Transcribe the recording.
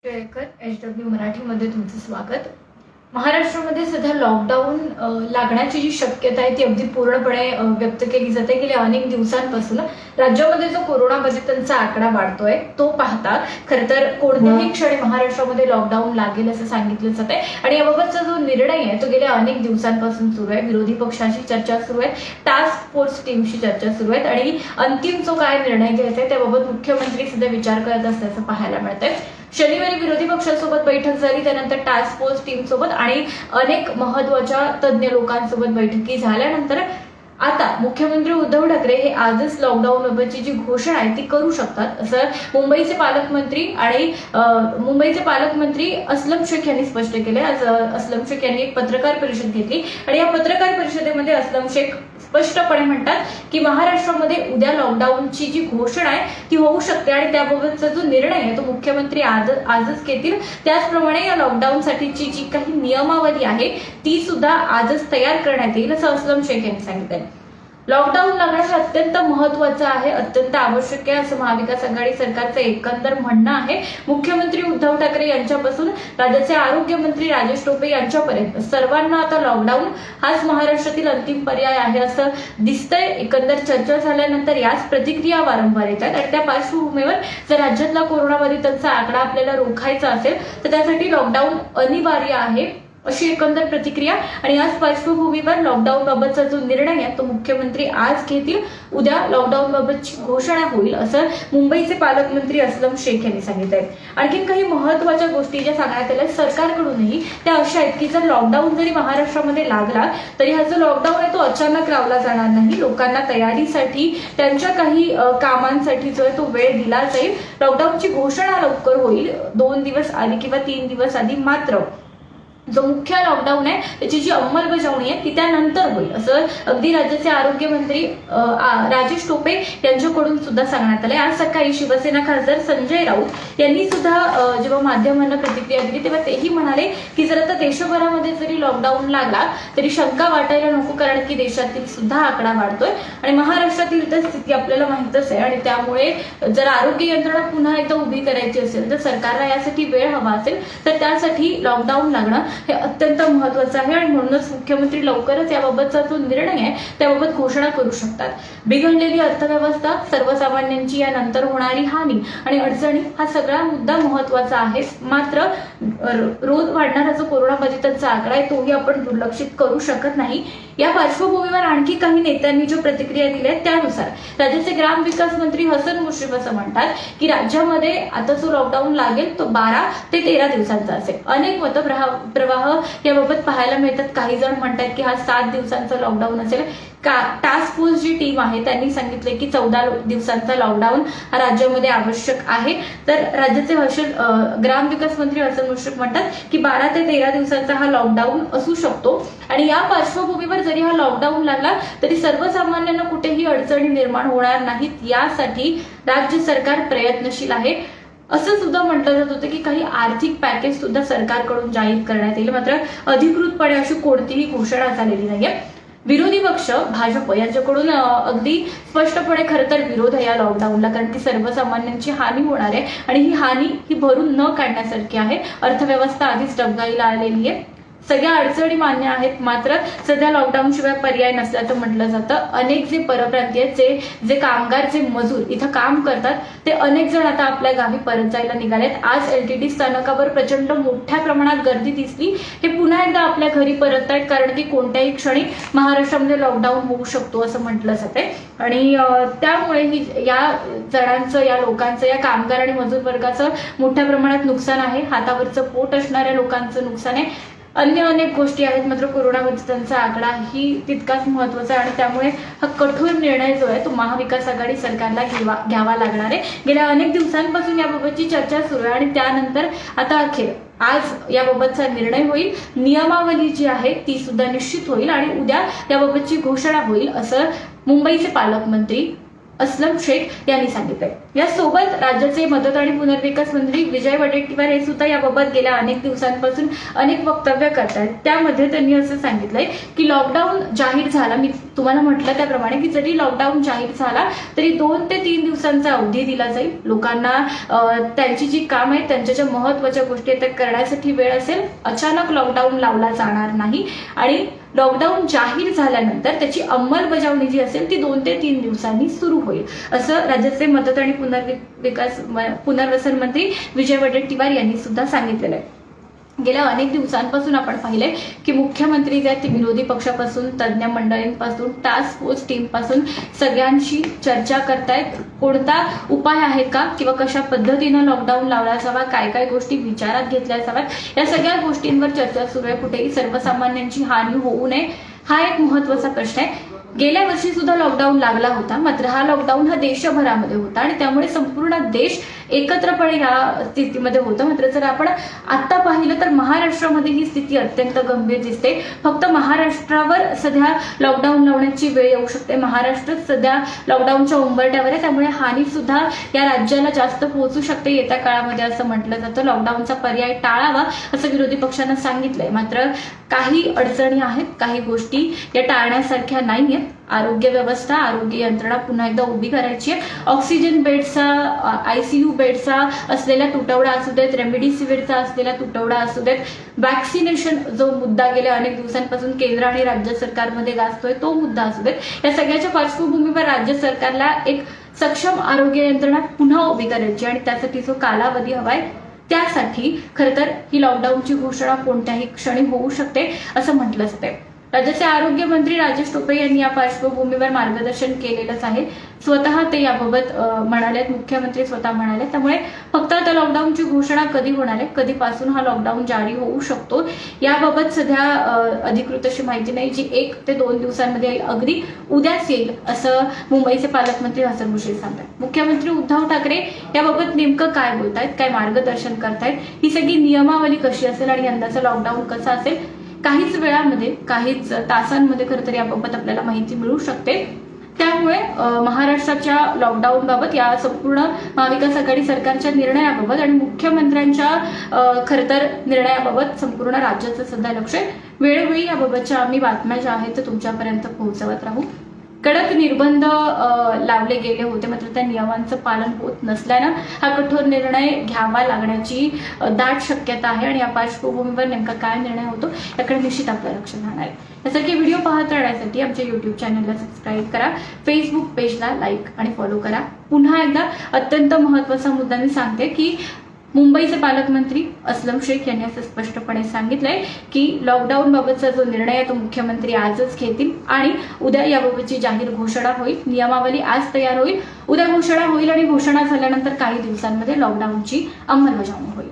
Tilekar HW मराठीमध्ये तुमचं स्वागत. महाराष्ट्रामध्ये सध्या लॉकडाऊन लागण्याची जी शक्यता आहे ती अगदी पूर्णपणे व्यक्त केली जाते. गेल्या अनेक दिवसांपासून राज्यामध्ये जो कोरोना बाधितांचा आकडा वाढतोय तो पाहता खरं तर कोणत्याही क्षणी महाराष्ट्रामध्ये लॉकडाऊन लागेल असं सांगितलं जात आहे आणि याबाबतचा जो निर्णय आहे तो गेल्या अनेक दिवसांपासून सुरू आहे. विरोधी पक्षांशी चर्चा सुरू आहे, टास्क फोर्स टीमशी चर्चा सुरू आहे आणि अंतिम जो काय निर्णय घ्यायचा आहे त्याबाबत मुख्यमंत्री सध्या विचार करत असल्याचं पाहायला मिळतंय. शनिवारी विरोधी पक्षांसोबत बैठक झाली, त्यानंतर टास्क फोर्स टीम सोबत आणि अनेक महत्वाच्या तज्ञ लोकांसोबत बैठकी झाल्यानंतर आता मुख्यमंत्री उद्धव ठाकरे हे आजच लॉकडाऊन बाबतची जी घोषणा आहे ती करू शकतात असं मुंबईचे पालकमंत्री अस्लम शेख यांनी स्पष्ट केले. आज अस्लम शेख यांनी एक पत्रकार परिषद घेतली आणि या पत्रकार परिषदेमध्ये अस्लम शेख स्पष्टपणे म्हणतात की महाराष्ट्रामध्ये उद्या लॉकडाऊनची जी घोषणा आहे ती होऊ शकते आणि त्याबाबतचा जो निर्णय आहे तो मुख्यमंत्री आजच घेतील. त्याचप्रमाणे या लॉकडाऊन साठीची जी काही नियमावली आहे ती सुद्धा आजच तयार करण्यात येईल असं अस्लम शेख यांनी सांगितलंय. लॉकडाऊन लागणं हे अत्यंत महत्वाचं आहे, अत्यंत आवश्यक आहे असं महाविकास आघाडी सरकारचं एकंदर म्हणणं आहे. मुख्यमंत्री उद्धव ठाकरे यांच्यापासून राज्याचे आरोग्य मंत्री राजेश टोपे यांच्यापर्यंत सर्वांना आता लॉकडाऊन हाच महाराष्ट्रातील अंतिम पर्याय आहे असं दिसतंय. एकंदर चर्चा झाल्यानंतर याच प्रतिक्रिया वारंवार येत आहेत आणि त्या पार्श्वभूमीवर जर राज्यातला कोरोनाबाधितांचा आकडा आपल्याला रोखायचा असेल तर त्यासाठी लॉकडाऊन अनिवार्य आहे अशी एकंदर प्रतिक्रिया आणि याच पार्श्वभूमीवर लॉकडाऊन बाबतचा जो निर्णय आहे तो मुख्यमंत्री आज घेतील. उद्या लॉकडाऊन बाबतची घोषणा होईल असं मुंबईचे पालकमंत्री अस्लम शेख यांनी सांगितलंय. आणखी काही महत्वाच्या गोष्टी ज्या सांगण्यात आल्या सरकारकडूनही त्या अशा आहेत की जर लॉकडाऊन जरी महाराष्ट्रामध्ये लागला तरी हा जो लॉकडाऊन आहे तो अचानक लावला जाणार नाही. लोकांना तयारीसाठी त्यांच्या काही कामांसाठी जो आहे तो वेळ दिला जाईल. लॉकडाऊनची घोषणा लवकर होईल, 2 दिवस आधी किंवा 3 दिवस आधी. मात्र जो मुख्य लॉकडाऊन आहे त्याची जी अंमलबजावणी आहे ती त्यानंतर होईल असं अगदी राज्याचे आरोग्य मंत्री राजेश टोपे यांच्याकडून सुद्धा सांगण्यात आलंय. आज सकाळी शिवसेना खासदार संजय राऊत यांनी सुद्धा जेव्हा माध्यमांना प्रतिक्रिया दिली तेव्हा तेही म्हणाले की जर आता देशभरामध्ये जरी लॉकडाऊन लागला तरी शंका वाटायला नको, कारण की देशातील सुद्धा आकडा वाढतोय आणि महाराष्ट्रातील तर स्थिती आपल्याला माहितच आहे आणि त्यामुळे जर आरोग्य यंत्रणा पुन्हा एकदा उभी करायची असेल तर सरकारला यासाठी वेळ हवा असेल तर त्यासाठी लॉकडाऊन लागणं हे अत्यंत महत्वाचं आहे आणि म्हणूनच मुख्यमंत्री लवकरच याबाबतचा जो निर्णय आहे त्याबाबत घोषणा करू शकतात. बिघडलेली अर्थव्यवस्था, सर्वसामान्यांची यानंतर होणारी हानी आणि अडचणी हा सगळा मुद्दा महत्वाचा आहे. मात्र रोज वाढणारा जो कोरोनाबाधितांचा आकडा आहे तोही आपण दुर्लक्षित करू शकत नाही. या पार्श्वभूमीवर आणखी काही नेत्यांनी जो प्रतिक्रिया दिल्या त्यानुसार राज्याचे ग्रामविकास मंत्री हसन मुश्रीफ असं म्हणतात की राज्यामध्ये आता जो लॉकडाऊन लागेल तो 12 ते 13 दिवसांचा असेल. अनेक मतप्रवाह याबाबत पाहायला मिळतात. काही जण म्हणतात की हा 7 दिवसांचा लॉकडाऊन असेल. टास्क फोर्स जी टीम आहे त्यांनी सांगितलंय की 14 दिवसांचा लॉकडाऊन हा राज्यामध्ये आवश्यक आहे. तर राज्याचे ग्रामविकास मंत्री हसन मुश्रीफ म्हणतात की 12 ते 13 दिवसांचा हा लॉकडाऊन असू शकतो आणि या पार्श्वभूमीवर जरी हा लॉकडाऊन लागला तरी सर्वसामान्यांना कुठेही अडचणी निर्माण होणार नाहीत यासाठी राज्य सरकार प्रयत्नशील आहे असं सुद्धा म्हटलं जात होतं की काही आर्थिक पॅकेज सुद्धा सरकारकडून जाहीर करण्यात येईल. मात्र अधिकृतपणे अशी कोणतीही घोषणा झालेली नाहीये. विरोधी पक्ष भाजप यांच्याकडून अगदी स्पष्टपणे खरं तर विरोध आहे या लॉकडाऊनला, कारण की सर्वसामान्यांची हानी होणार आहे आणि ही हानी ही भरून न काढण्यासारखी आहे. अर्थव्यवस्था आधीच डबघाईला आलेली आहे, सगळ्या अडचणी मान्य आहेत. मात्र सध्या लॉकडाऊन शिवाय पर्याय नसल्याचं म्हटलं जातं. अनेक जे परप्रांतीय जे कामगार, जे मजूर इथं काम करतात ते अनेक जण आता आपल्या गावी परत जायला निघालेत. आज LTT स्थानकावर प्रचंड मोठ्या प्रमाणात गर्दी दिसली. हे पुन्हा एकदा आपल्या घरी परत आहेत, कारण की कोणत्याही क्षणी महाराष्ट्रामध्ये लॉकडाऊन होऊ शकतो असं म्हटलं जातंय आणि त्यामुळे या जणांचं, या लोकांचं, या कामगार आणि मजूर वर्गाचं मोठ्या प्रमाणात नुकसान आहे. हातावरचं पोट असणाऱ्या लोकांचं नुकसान आहे. अन्य अनेक गोष्टी आहेत. मात्र कोरोनाबाधितांचा आकडा ही तितकाच महत्वाचा आहे आणि त्यामुळे हा कठोर निर्णय जो आहे तो महाविकास आघाडी सरकारला घ्यावा लागणार आहे. गेल्या अनेक दिवसांपासून याबाबतची चर्चा सुरू आहे आणि त्यानंतर आता अखेर आज याबाबतचा निर्णय होईल. नियमावली जी आहे ती सुद्धा निश्चित होईल आणि उद्या याबाबतची घोषणा होईल असं मुंबईचे पालकमंत्री अस्लम शेख यांनी सांगितलंय। यासोबत राज्याचे मदत आणि पुनर्विकास मंत्री विजय वडेट्टीवार हे सुद्धा याबाबत गेल्या अनेक दिवसांपासून अनेक वक्तव्य करतायत। त्यामध्ये त्यांनी असं सांगितलंय की लॉकडाऊन जाहीर झाला, मी तुम्हाला म्हटलं त्याप्रमाणे की जरी लॉकडाऊन जाहीर झाला तरी 2 ते 3 दिवसांचा अवधी दिला जाईल। लोकांना त्यांची जी काम आहेत, त्यांच्या ज्या महत्त्वाच्या गोष्टी आहेत त्या करण्यासाठी वेळ असेल। अचानक लॉकडाऊन लावला जाणार नाही आणि लॉकडाऊन जाहीर झाल्यानंतर त्याची अंमलबजावणी जी असेल ती 2 ते 3 दिवसांनी सुरू होईल, असं राज्याचे मदत आणि पुनर्वसन मंत्री विजय वडेट्टीवार यांनी सुद्धा सांगितलेलं आहे। गेल्या अनेक दिवसांपासून आपण पाहिले की मुख्यमंत्री जे आहेत ते विरोधी पक्षापासून, तज्ज्ञ मंडळींपासून, टास्क फोर्स टीम पासून सगळ्यांशी चर्चा करतायत। कोणता उपाय आहे का किंवा कशा पद्धतीनं लॉकडाऊन लावला जावा, काय काय गोष्टी विचारात घेतल्या जाव्यात, या सगळ्या गोष्टींवर चर्चा सुरू आहे। कुठेही सर्वसामान्यांची हानी होऊ नये हा एक महत्त्वाचा प्रश्न आहे। गेल्या वर्षी सुद्धा लॉकडाऊन लागला होता, मात्र हा लॉकडाऊन हा देशभरामध्ये होता आणि त्यामुळे संपूर्ण देश एकत्रपणे या स्थितीमध्ये होतं। मात्र जर आपण आता पाहिलं तर महाराष्ट्रामध्ये ही स्थिती अत्यंत गंभीर दिसते। फक्त महाराष्ट्रावर सध्या लॉकडाऊन लावण्याची वेळ येऊ शकते। महाराष्ट्र सध्या लॉकडाऊनच्या उंबरठ्यावर आहे, त्यामुळे हानी सुद्धा या राज्याला जास्त पोहोचू शकते येत्या काळामध्ये, असं म्हटलं जातं। लॉकडाऊनचा पर्याय टाळावा असं विरोधी पक्षानं सांगितलंय, मात्र काही अडचणी आहेत, काही गोष्टी या टाळण्यासारख्या नाहीयेत। आरोग्य व्यवस्था, आरोग्य यंत्रणा पुन्हा एकदा उभी करायची आहे। ऑक्सिजन बेडचा, आयसीयू बेडचा असलेला तुटवडा असू देत, रेमडेसिवीरचा असलेला तुटवडा असू देत, वॅक्सिनेशन जो मुद्दा गेल्या अनेक दिवसांपासून केंद्र आणि राज्य सरकारमध्ये गाजतोय तो मुद्दा असू देत, या सगळ्याच्या पार्श्वभूमीवर राज्य सरकारला एक सक्षम आरोग्य यंत्रणा पुन्हा उभी करायची आणि त्यासाठी जो कालावधी हवाय त्यासाठी खरं तर ही लॉकडाऊनची घोषणा कोणत्याही क्षणी होऊ शकते असं म्हटलं जातंय। राज्याचे आरोग्य मंत्री राजेश टोपे यांनी या पार्श्वभूमीवर मार्गदर्शन केलेलंच आहे। स्वतः ते याबाबत म्हणालेत, मुख्यमंत्री स्वतः म्हणाले। त्यामुळे फक्त आता लॉकडाऊनची घोषणा कधी होणार आहे, कधीपासून हा लॉकडाऊन जारी होऊ शकतो याबाबत सध्या अधिकृत अशी माहिती नाही, जी 1 ते 2 दिवसांमध्ये येईल, अगदी उद्याच येईल असं मुंबईचे पालकमंत्री हसन मुश्रीफ सांगतात। मुख्यमंत्री उद्धव ठाकरे याबाबत नेमकं काय बोलतायत, काय मार्गदर्शन करतायत, ही सगळी नियमावली कशी असेल आणि यंदाचं लॉकडाऊन कसं असेल, काहीच वेळामध्ये, काहीच तासांमध्ये खरं तर याबाबत आपल्याला माहिती मिळू शकते। त्यामुळे महाराष्ट्राच्या लॉकडाऊन बाबत, या संपूर्ण महाविकास आघाडी सरकारच्या निर्णयाबाबत आणि मुख्यमंत्र्यांच्या खरं तर निर्णयाबाबत संपूर्ण राज्याचं सध्या लक्ष आहे। वेळोवेळी याबाबतच्या आम्ही बातम्या ज्या आहेत ते तुमच्यापर्यंत पोहोचवत राहू। कडक निर्बंध लावले गेले होते, मात्र त्या नियमांचं पालन होत नसल्यानं हा कठोर निर्णय घ्यावा लागण्याची दाट शक्यता आहे आणि या पार्श्वभूमीवर नेमका काय निर्णय होतो याकडे निश्चित आपलं लक्ष राहणार आहे। यासारखे व्हिडिओ पाहत राहण्यासाठी आमच्या YouTube चॅनलला सबस्क्राईब करा, फेसबुक पेजला लाईक आणि फॉलो करा। पुन्हा एकदा अत्यंत महत्त्वाचा मुद्दा मी सांगते की मुंबईचे पालकमंत्री अस्लम शेख यांनी असं स्पष्टपणे सांगितलंय की लॉकडाऊन बाबतचा जो निर्णय आहे तो मुख्यमंत्री आजच घेतील आणि उद्या याबाबतची जाहीर घोषणा होईल। नियमावली आज तयार होईल, उद्या घोषणा होईल आणि घोषणा झाल्यानंतर काही दिवसांमध्ये लॉकडाऊनची अंमलबजावणी होईल।